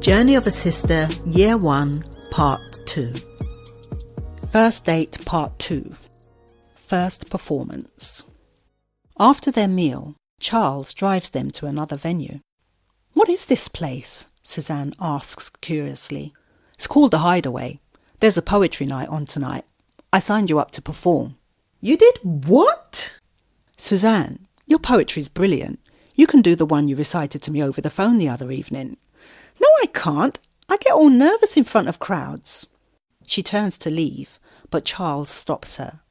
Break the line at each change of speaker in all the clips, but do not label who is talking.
Journey of a Sister, Year 1, Part 2. First Date, Part 2. First Performance. After their meal, Charles drives them to another venue. "What is this place?" Suzanne asks curiously. "It's called The Hideaway. There's a poetry night on tonight. I signed you up to perform." "You did what?" "Suzanne, your poetry's brilliant. You can do the one you recited to me over the phone the other evening." "No, I can't. I get all nervous in front of crowds." She turns to leave, but Charles stops her.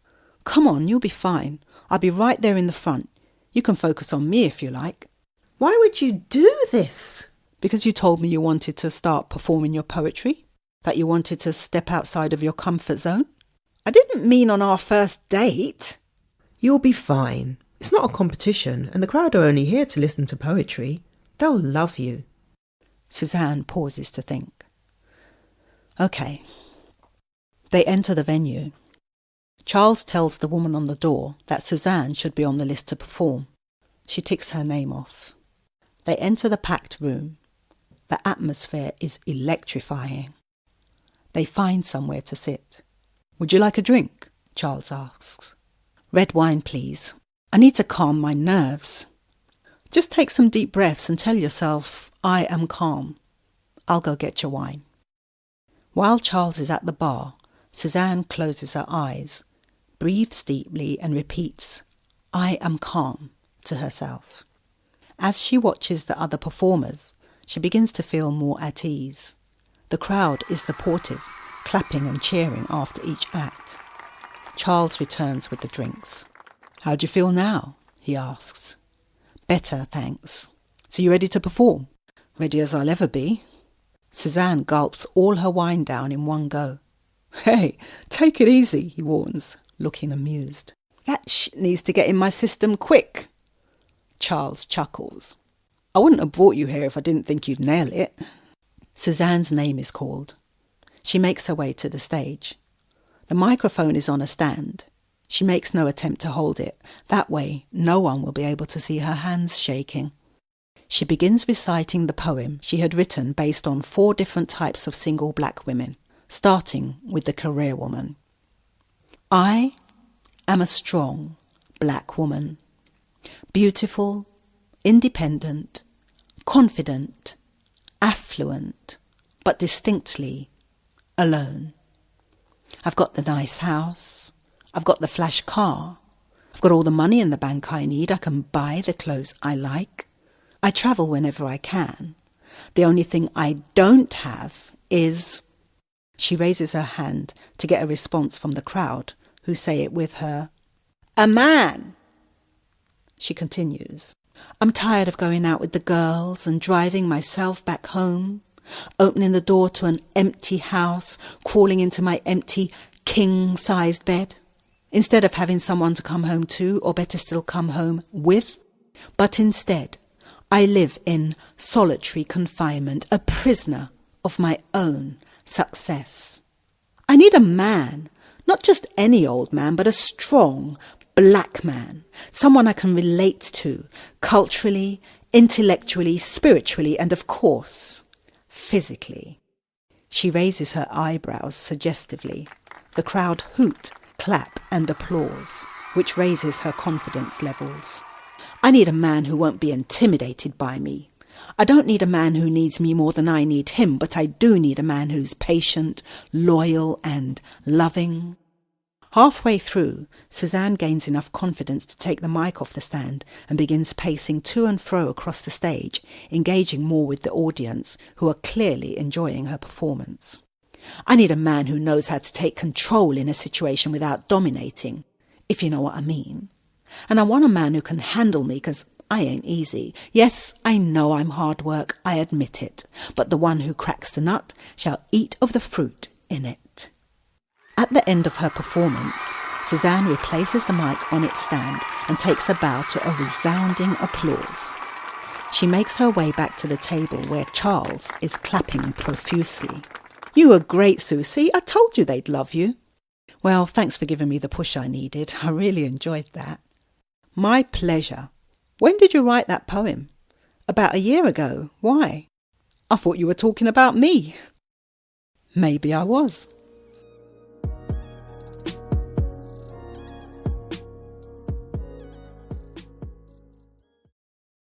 "Come on, you'll be fine. I'll be right there in the front. You can focus on me if you like."
"Why would you do this?"
"Because you told me you wanted to start performing your poetry, that you wanted to step outside of your comfort zone."
"I didn't mean on our first date." "You'll be fine. It's not a competition, and the crowd are only here to listen to poetry. They'll love you."
Suzanne pauses to think. Okay. They enter the venue. Charles tells the woman on the door that Suzanne should be on the list to perform. She ticks her name off. They enter the packed room. The atmosphere is electrifying. They find somewhere to sit. "Would you like a drink?" Charles asks. "Red wine, please. I need to calm my nerves." "Just take some deep breaths and tell yourself, 'I am calm.' I'll go get your wine." While Charles is at the bar, Suzanne closes her eyes, breathes deeply and repeats, "I am calm," to herself. As she watches the other performers, she begins to feel more at ease. The crowd is supportive, clapping and cheering after each act. Charles returns with the drinks. "How do you feel now?" he asks. "Better, thanks. So you ready to perform?" "Ready as I'll ever be." Suzanne gulps all her wine down in one go. "Hey, take it easy," he warns, looking amused. "That shit needs to get in my system quick." Charles chuckles. "I wouldn't have brought you here if I didn't think you'd nail it." Suzanne's name is called. She makes her way to the stage. The microphone is on a stand. She makes no attempt to hold it. That way, no one will be able to see her hands shaking. She begins reciting the poem she had written based on 4 different types of single black women, starting with the career woman. "I am a strong black woman, beautiful, independent, confident, affluent, but distinctly alone. I've got the nice house. I've got the flash car. I've got all the money in the bank I need. I can buy the clothes I like. I travel whenever I can. The only thing I don't have is..." She raises her hand to get a response from the crowd, who say it with her, "A man." She continues, "I'm tired of going out with the girls and driving myself back home, opening the door to an empty house, crawling into my empty king-sized bed, instead of having someone to come home to, or better still come home with. But instead, I live in solitary confinement, a prisoner of my own success. I need a man, not just any old man, but a strong black man, someone I can relate to, culturally, intellectually, spiritually, and of course, physically." She raises her eyebrows suggestively. The crowd hoot, clap and applause, which raises her confidence levels. "I need a man who won't be intimidated by me. I don't need a man who needs me more than I need him, but I do need a man who's patient, loyal and loving." Halfway through, Suzanne gains enough confidence to take the mic off the stand and begins pacing to and fro across the stage, engaging more with the audience, who are clearly enjoying her performance. "I need a man who knows how to take control in a situation without dominating, if you know what I mean. And I want a man who can handle me, because I ain't easy. Yes, I know I'm hard work, I admit it, but the one who cracks the nut shall eat of the fruit in it." At the end of her performance, Suzanne replaces the mic on its stand and takes a bow to a resounding applause. She makes her way back to the table where Charles is clapping profusely. "You were great, Susie. I told you they'd love you." "Well, thanks for giving me the push I needed. I really enjoyed that." "My pleasure. When did you write that poem?" "About a year ago. Why?" I thought you were talking about me. Maybe I was.